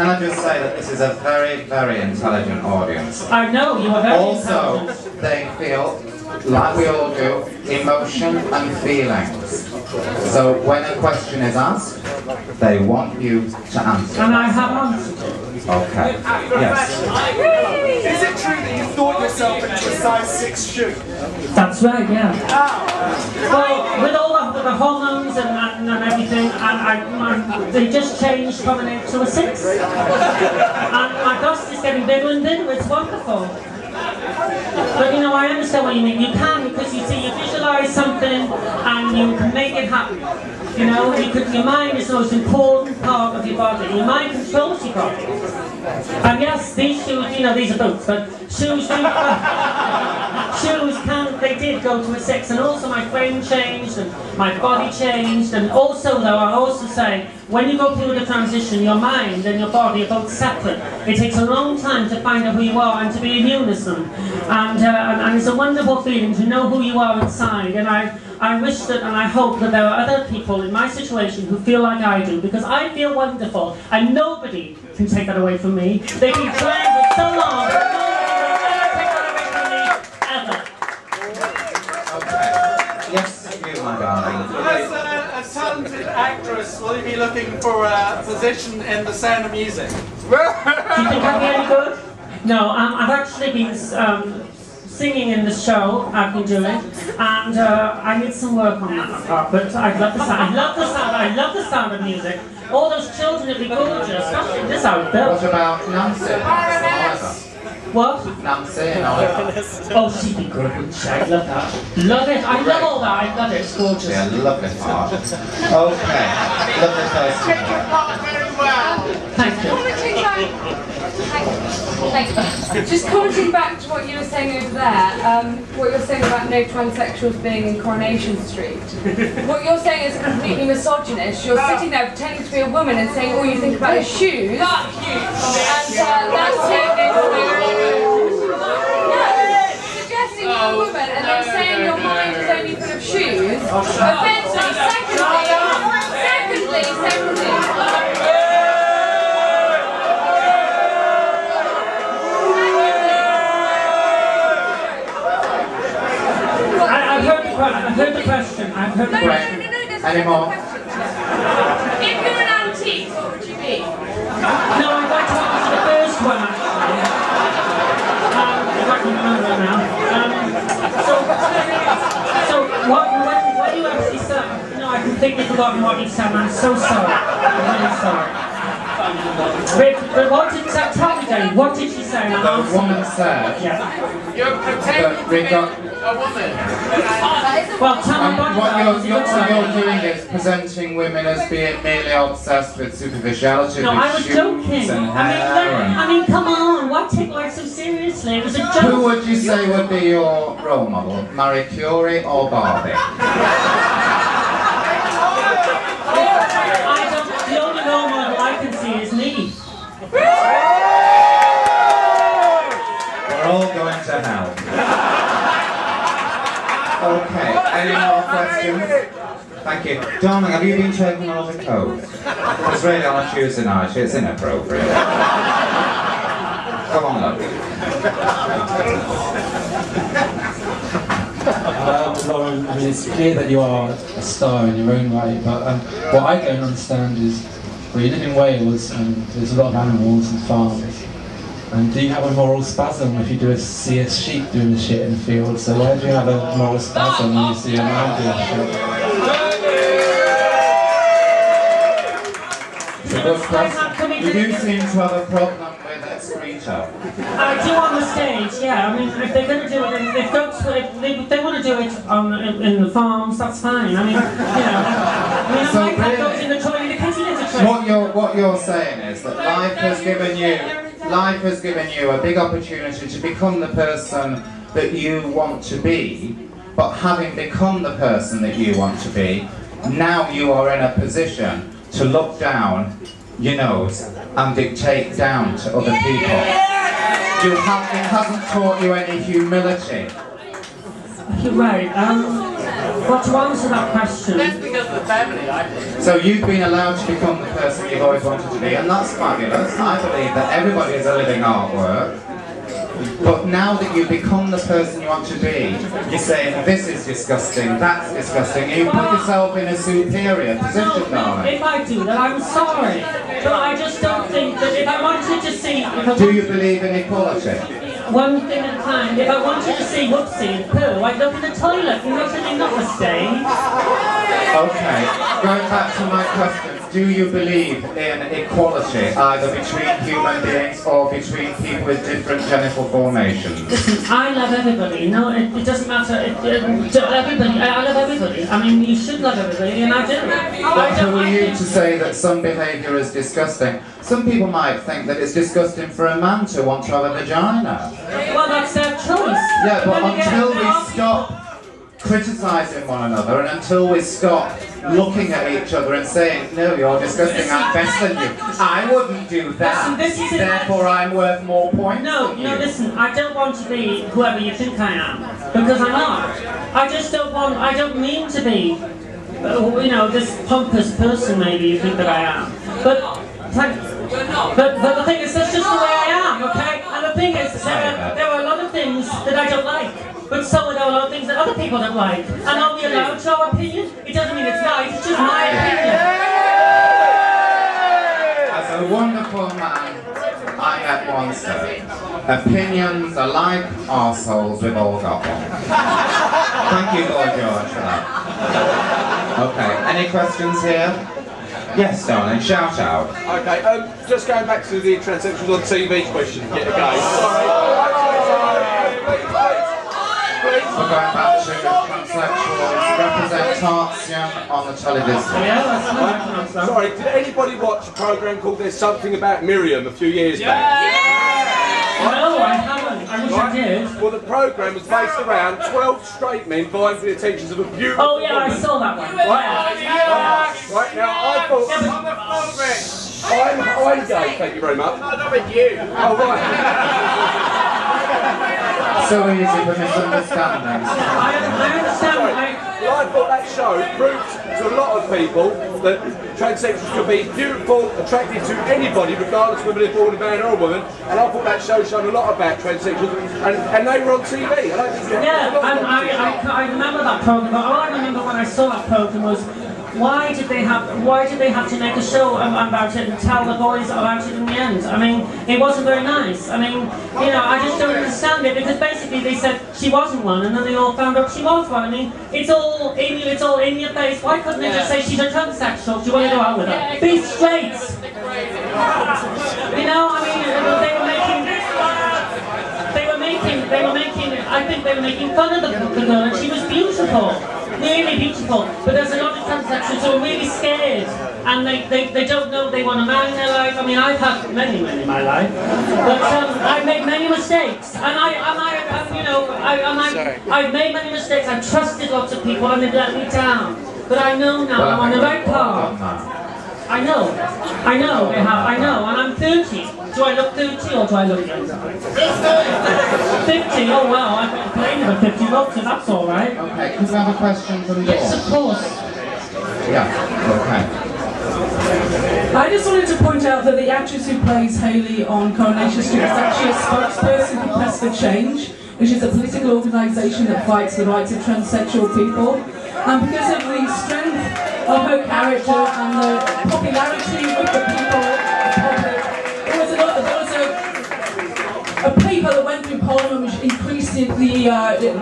can I just say that this is a very, very intelligent audience. I know, you are very intelligent. Also, they feel, like we all do, emotion and feelings. So when a question is asked, they want you to answer. And I have answered it. Okay. Yes. Is it true that you thought yourself into a size 6 shoe? That's right, yeah. Well, with all the hormones and everything, and they just changed from an 8 to a 6. And my bust is getting bigger and bigger, it's wonderful. But you know, I understand what you mean. You can, because you see, you visualize something and you can make it happen. You know, your mind is the most important part of your body. Your mind controls your body. And yes, these shoes, you know, these are boots, but shoes they did go to a 6, and also my frame changed, and my body changed, and also though, I'll also say, when you go through the transition, your mind and your body are both separate. It takes a long time to find out who you are and to be in unison. And it's a wonderful feeling to know who you are inside, and I wish that, and I hope that there are other people in my situation who feel like I do, because I feel wonderful, and nobody can take that away from me. They've been trying for so long, but nobody will ever take that away from me, ever. Okay. Yes, you, my darling. As a talented actress, will you be looking for a position in The Sound of Music? Do you think I'd be any good? No, I've actually been singing in the show I've been doing, and I need some work on that part, but I love the sound. I love the sound of music. All those children would be gorgeous, especially this outfit. What about Nancy? What? Nancy and Oliver. Oh, she'd be good, wouldn't she? I love that. Love it. I love all that. I love it. It's gorgeous. Yeah, lovely part. Okay. Lovely person. Thank you. Just commenting back to what you were saying over there, what you're saying about no transsexuals being in Coronation Street. What you're saying is completely misogynist. You're sitting there pretending to be a woman and saying all you think about is shoes. And that's suggesting you're a woman and then saying your mind is only full of shoes. Offensively, secondly. I've heard the question. I've heard the question. Any more? If you're an antique, what would you be? No, I'd like to answer the first one, actually. If I can remember now. So what you actually said, no, I completely forgotten what you said, I'm so sorry. I'm really sorry. But what did that tell me, Dave? What did she say? The woman said, yeah. You're pretending to be a woman. Well, tell me what you're doing is presenting women as being merely obsessed with superficiality. No, I was joking. And I mean, come on, why take life so seriously? It was a joke. Who would you say would be your role model? Marie Curie or Barbie? The only role model I can see is me. We're all going to hell. Okay, any more questions? Thank you. Darling, have you been taking a lot of coke? It's really on a Tuesday night, it's inappropriate. Come on, love. Lauren, I mean, it's clear that you are a star in your own right, but what I don't understand is, well, you live in Wales and there's a lot of animals and farms. And do you have a moral spasm if you see a sheep doing the shit in the field? So why do you have a moral spasm when you see a man doing the shit? It's a good question. You do seem to have a problem with excreta. I do on the stage, yeah. I mean, if they're going to do it, if they want to do it in the farms, that's fine. I mean, you know. So my cat goes in the toilet, the kitty in the toilet. What you're saying is that life has given you a big opportunity to become the person that you want to be, but having become the person that you want to be, now you are in a position to look down your nose and dictate down to other people. It hasn't taught you any humility. You're right. Well, to answer that question... That's because of the family, I think. So you've been allowed to become the person you've always wanted to be, and that's fabulous. I believe that everybody is a living artwork. But now that you become the person you want to be, you're saying, this is disgusting, that's disgusting. You put yourself in a superior position, darling. If I do that, I'm sorry. But I just don't think that if I wanted to see... Do you believe in equality? One thing at a time. If I wanted to see Whoopsie and Pooh, I'd look in the toilet and not the stage. Okay, going back to my question, do you believe in equality either between human beings or between people with different genital formations? Listen, I love everybody. No, it doesn't matter. Everybody. I love everybody. I mean, you should love everybody, and I do. But who are you to say that some behaviour is disgusting? Some people might think that it's disgusting for a man to want to have a vagina. Well, that's their choice. Yeah, but until we stop criticising one another and until we stop looking at each other and saying, no, you're disgusting, I'm better than you, I wouldn't do that, Listen, therefore I'm worth more points than you. No, listen, I don't want to be whoever you think I am, because I'm not. I just don't want, I don't mean to be, you know, this pompous person maybe you think that I am. But the thing is, that's just the way I am, okay? And the thing is, there are a lot of things that I don't like. But so are there a lot of things that other people don't like. And are we allowed to our opinion? It doesn't mean it's right, it's just my opinion. As a wonderful man I met once said, opinions are like arseholes, we've all got one. Thank you, Lord George, for that. Okay, any questions here? Yes, darling, shout out. Okay, just going back to the transsexuals on TV question yet again. Sorry. We're going back to transsexuals representation on the television. Yeah, that's nice. Sorry, did anybody watch a programme called There's Something About Miriam a few years back? No, I haven't. I wish I did. Well, the programme was based around 12 straight men vying for the attentions of a beautiful Oh yeah, I woman. saw that one. Right, now I thought... I'm gay, thank you very much. No, not with you. Oh, right. So easy for misunderstandings. I understand. Well, I thought that show proved to a lot of people that transsexuals can be beautiful, attractive to anybody, regardless of whether they're born a man or a woman. And I thought that show showed a lot about transsexuals, and they were on TV. I remember that program. But all I remember when I saw that program was, why did they have to make a show about it and tell the boys about it in the end? I mean, it wasn't very nice. I mean, you know, I just don't understand it, because basically they said she wasn't one, and then they all found out she was one. I mean, it's all in you, it's all in your face. Why couldn't they just say she's a transsexual? Do you want to go out with her? Be straight. You know, I mean, I think they were making fun of the girl, and she was beautiful. Really beautiful, but there's a lot of transsexuals who are really scared, and they don't know they want a man in their life. I mean, I've had many in my life, but I've made many mistakes, and I've made many mistakes. I've trusted lots of people, and they've let me down. But I know now I'm on the right path. I know they have. I know, and I'm 30. Do I look 30 or do I look younger? 50. Oh wow, I've been playing for 50 months, so that's all right. Okay, can we have a question from the Yes, of course. Yeah, okay. I just wanted to point out that the actress who plays Hayley on Coronation Street is actually a spokesperson for Press for Change, which is a political organisation that fights the rights of transsexual people. And because of the strength of her character and the popularity with the people, the public, there was a paper that went through Parliament which increased the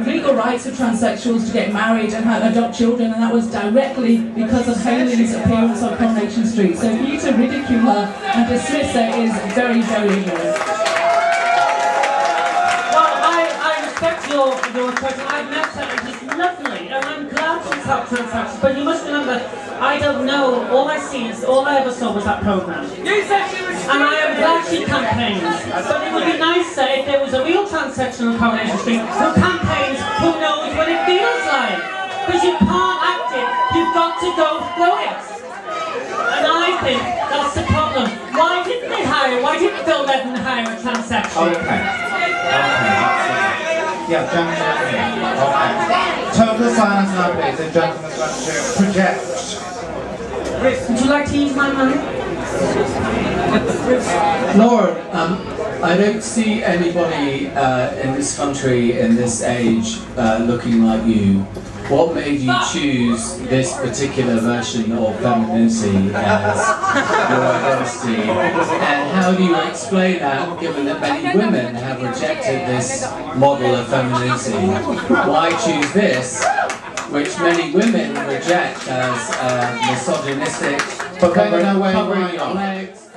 legal rights of transsexuals to get married and adopt children, and that was directly because of Hayley's appearance on Coronation Street. So for you to ridicule her and dismiss her is very, very ignorant. Well, I respect your question. I've met her, and she's lovely, and I'm glad she's helped transsexuals. But you must remember, I don't know. All I ever saw was that programme. You said she was And I am glad she campaigns. But it would be nicer if there was a real transsexual on Coronation Street who campaigns, who knows what it feels like. Because you can't act it, you've got to go through it. And I think that's the problem. Why didn't Phil Levin hire a transsexual? Okay. Yeah, gentlemen here. Okay. Total silence now, please. If gentlemen's going to project. Would you like to use my money? Lauren, I don't see anybody in this country, in this age, looking like you. What made you choose this particular version of femininity as your identity? And how do you explain that, given that many women have rejected this model of femininity? Why choose this, which many women reject as misogynistic, But they don't know where covering you're going. legs?